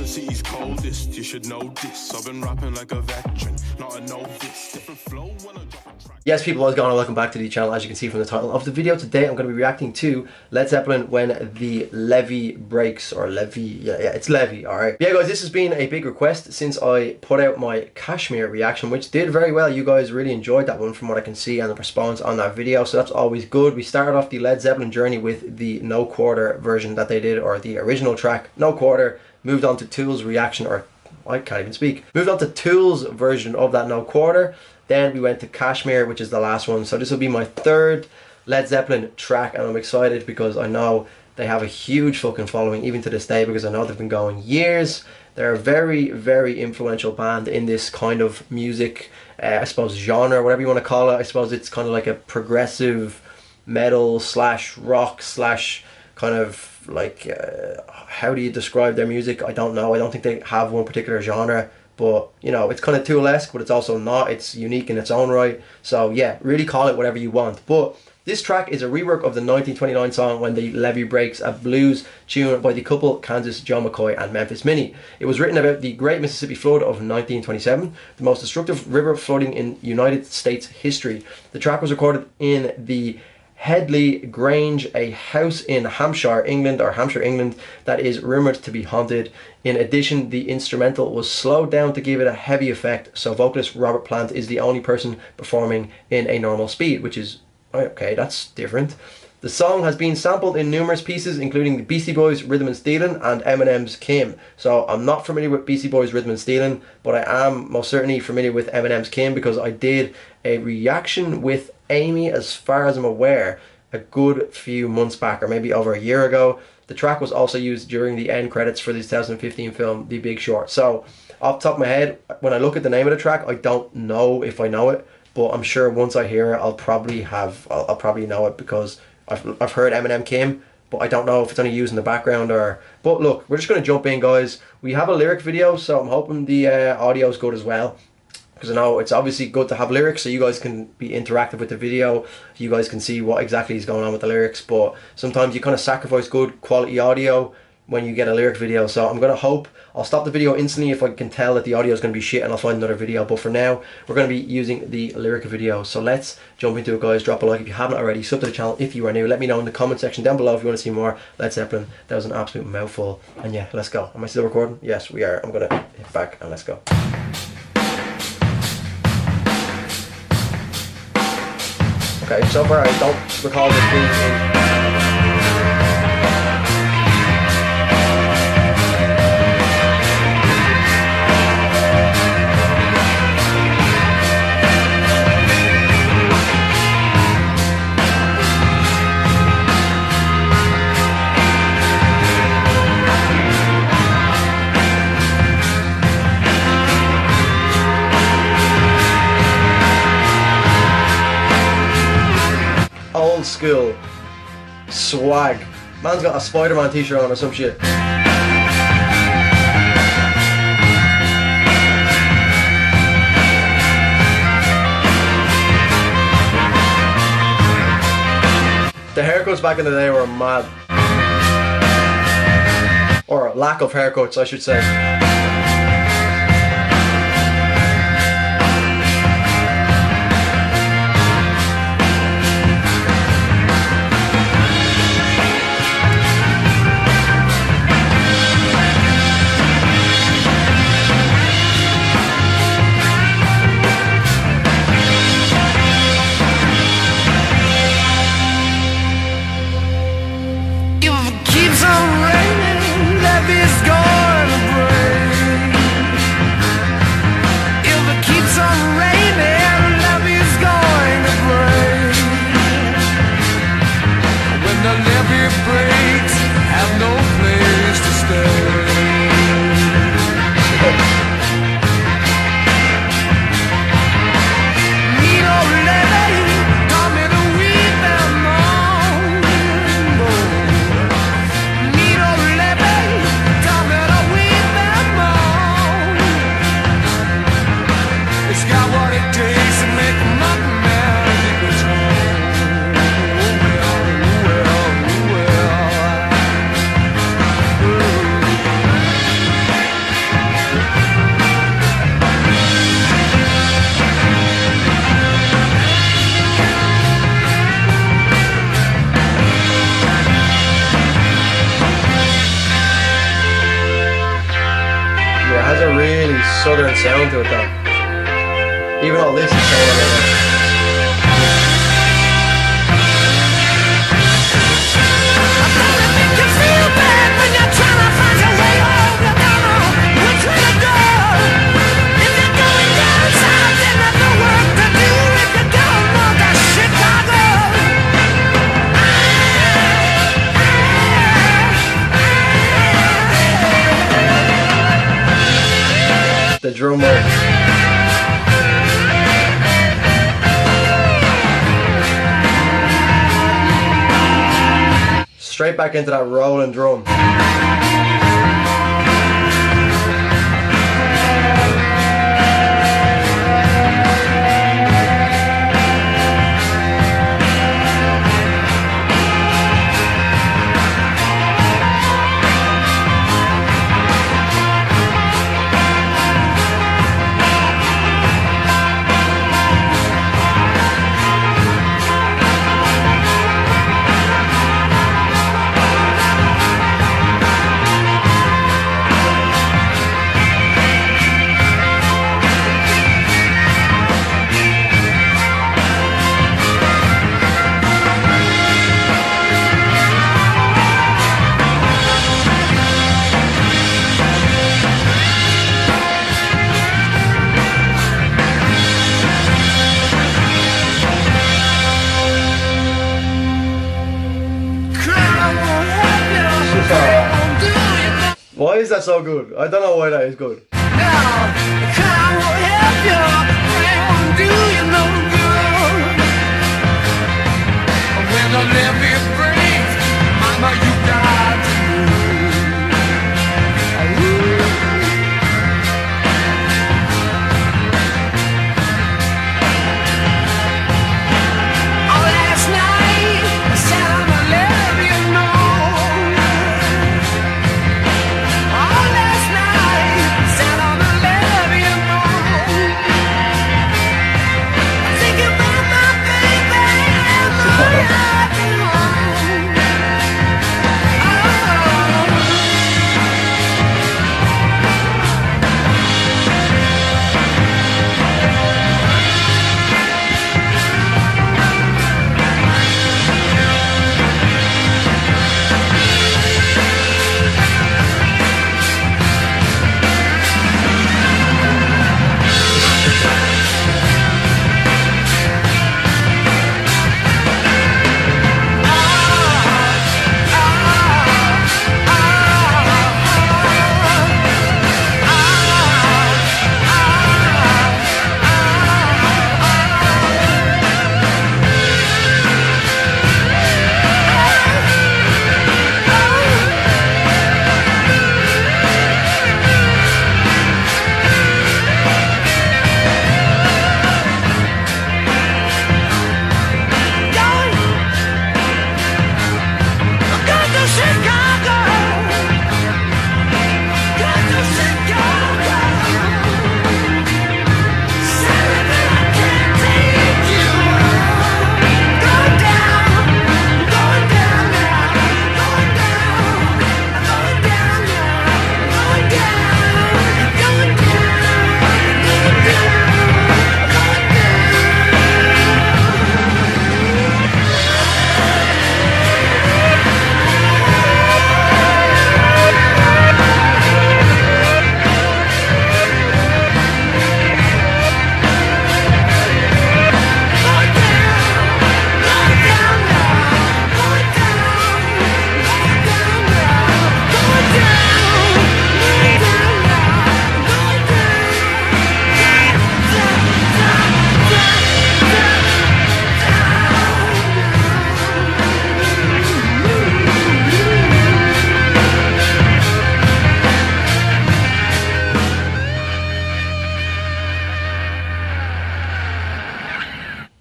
city's coldest, you should know this. I've been rapping like a veteran, not a novice. Different flow when I drop a track. Yes, people, how's it going? Welcome back to the channel. As you can see from the title of the video, today I'm going to be reacting to Led Zeppelin When the Levee Breaks, or Levee, yeah, it's Levee, alright. Yeah guys, this has been a big request since I put out my Kashmir reaction, which did very well. You guys really enjoyed that one from what I can see and the response on that video, so that's always good. We started off the Led Zeppelin journey with the No Quarter version that they did, or the original track, No Quarter, moved on to Tool's reaction, or I can't even speak, moved on to Tool's version of that No Quarter. Then we went to Kashmir, which is the last one. So this will be my third Led Zeppelin track, and I'm excited because I know they have a huge fucking following even to this day, because I know they've been going years. They're a very, very influential band in this kind of music, I suppose genre, whatever you want to call it. I suppose it's kind of like a progressive metal slash rock slash kind of like, how do you describe their music? I don't know. I don't think they have one particular genre. But, you know, it's kind of Tool-esque, but it's also not. It's unique in its own right. So, yeah, really call it whatever you want. But this track is a rework of the 1929 song When the Levee Breaks, a blues tune by the couple Kansas Joe McCoy and Memphis Minnie. It was written about the Great Mississippi Flood of 1927, the most destructive river flooding in United States history. The track was recorded in the Headley Grange, a house in Hampshire, England, that is rumoured to be haunted. In addition, the instrumental was slowed down to give it a heavy effect, so vocalist Robert Plant is the only person performing in a normal speed, which is, okay, that's different. The song has been sampled in numerous pieces, including the Beastie Boys' Rhythm and Stealin' and Eminem's Kim. So I'm not familiar with Beastie Boys' Rhythm and Stealin', but I am most certainly familiar with Eminem's Kim, because I did a reaction with Amy, as far as I'm aware, a good few months back, or maybe over a year ago. The track was also used during the end credits for the 2015 film The Big Short. So off the top of my head, when I look at the name of the track, I don't know if I know it, but I'm sure once I hear it, I'll probably know it, because I've heard Eminem Kim, but I don't know if it's only used in the background or... But look, we're just going to jump in, guys. We have a lyric video, so I'm hoping the audio is good as well, because I know it's obviously good to have lyrics so you guys can be interactive with the video, you guys can see what exactly is going on with the lyrics. But sometimes you kind of sacrifice good quality audio when you get a lyric video. So I'm going to hope, I'll stop the video instantly if I can tell that the audio is going to be shit, and I'll find another video. But for now, we're going to be using the lyric video. So let's jump into it, guys. Drop a like if you haven't already, sub to the channel if you are new. Let me know in the comment section down below if you want to see more Led Zeppelin. That was an absolute mouthful. And yeah, let's go. Am I still recording? Yes, we are. I'm going to hit back and let's go. Okay, so far I don't recall this being in... Old school swag. Man's got a Spider-Man t-shirt on or some shit. The haircuts back in the day were mad. Or lack of haircuts, I should say. Keeps on raining, levee's gonna break. southern sound to it though. Even all this is so the drum work. Straight back into that rolling drum. Why is that so good? I don't know why that is good. When the levee breaks, mama, you got to last night, I sat on the levee alone. Last night, I sat on the levee alone. Thinking about my baby and my life at home.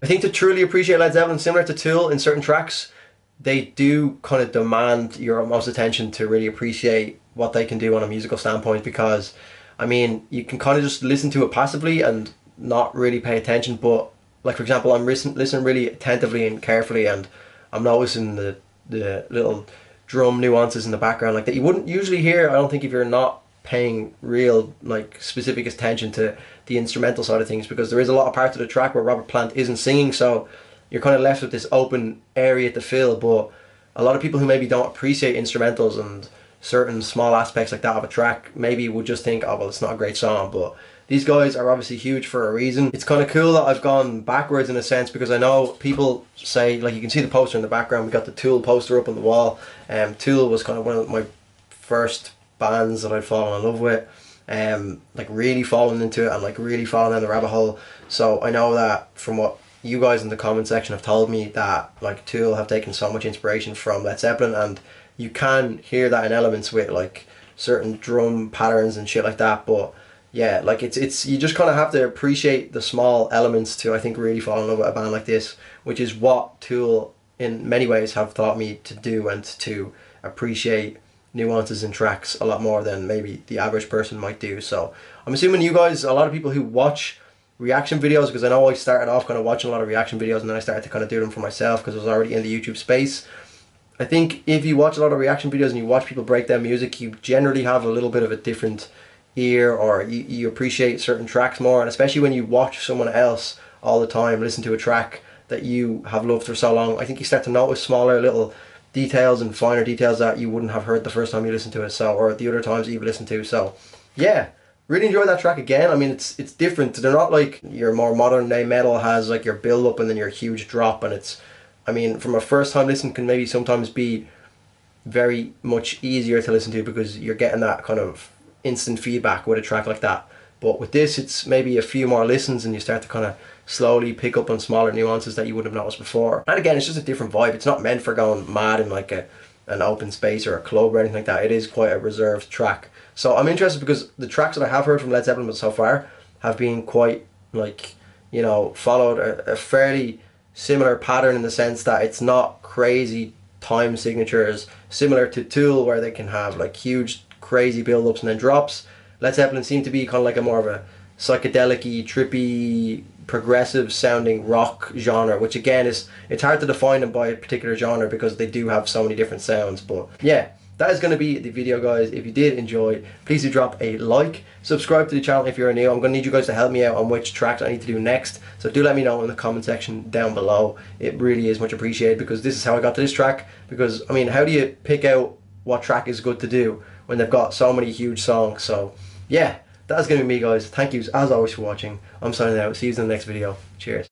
I think to truly appreciate Led Zeppelin, similar to Tool in certain tracks, they do kind of demand your utmost attention to really appreciate what they can do on a musical standpoint, because I mean you can kind of just listen to it passively and not really pay attention, but like for example I'm listening really attentively and carefully, and I'm noticing the little drum nuances in the background like that you wouldn't usually hear, I don't think, if you're not paying real like specific attention to the instrumental side of things, because there is a lot of parts of the track where Robert Plant isn't singing, so you're kind of left with this open area to fill. But a lot of people who maybe don't appreciate instrumentals and certain small aspects like that of a track maybe would just think, oh well, it's not a great song. But these guys are obviously huge for a reason. It's kind of cool that I've gone backwards in a sense, because I know people say, like you can see the poster in the background, we got the Tool poster up on the wall. Tool was kind of one of my first bands that I'd fallen in love with, like really fallen into it and like really fallen down the rabbit hole. So I know that from what you guys in the comment section have told me, that like Tool have taken so much inspiration from Led Zeppelin, and you can hear that in elements with like certain drum patterns and shit like that. But yeah, like it's you just kind of have to appreciate the small elements to, I think, really fall in love with a band like this, which is what Tool in many ways have taught me to do, and to appreciate nuances in tracks a lot more than maybe the average person might do. So I'm assuming you guys, a lot of people who watch reaction videos, because I know I started off kind of watching a lot of reaction videos and then I started to kind of do them for myself because I was already in the YouTube space. I think if you watch a lot of reaction videos and you watch people break down music, you generally have a little bit of a different ear, or you appreciate certain tracks more. And especially when you watch someone else all the time listen to a track that you have loved for so long, I think you start to notice smaller little details and finer details that you wouldn't have heard the first time you listened to it, so, or the other times you've listened to. So yeah, really enjoyed that track again. I mean, it's different. They're not like your more modern day metal has like your build up and then your huge drop, and it's, I mean, from a first time listen can maybe sometimes be very much easier to listen to because you're getting that kind of instant feedback with a track like that. But with this, it's maybe a few more listens and you start to kind of slowly pick up on smaller nuances that you wouldn't have noticed before. And again, it's just a different vibe. It's not meant for going mad in like an open space or a club or anything like that. It is quite a reserved track. So I'm interested because the tracks that I have heard from Led Zeppelin so far have been quite, like, you know, followed a fairly similar pattern, in the sense that it's not crazy time signatures similar to Tool where they can have like huge crazy build-ups and then drops. Led Zeppelin seem to be kind of like a more of a psychedelic-y, trippy, progressive sounding rock genre, which again is, it's hard to define them by a particular genre because they do have so many different sounds. But yeah, that is going to be the video, guys. If you did enjoy, please do drop a like, subscribe to the channel if you're new. I'm going to need you guys to help me out on which tracks I need to do next, so do let me know in the comment section down below. It really is much appreciated, because this is how I got to this track. Because I mean, how do you pick out what track is good to do when they've got so many huge songs? So yeah, that's going to be me, guys. Thank yous as always for watching. I'm signing out. See you in the next video. Cheers.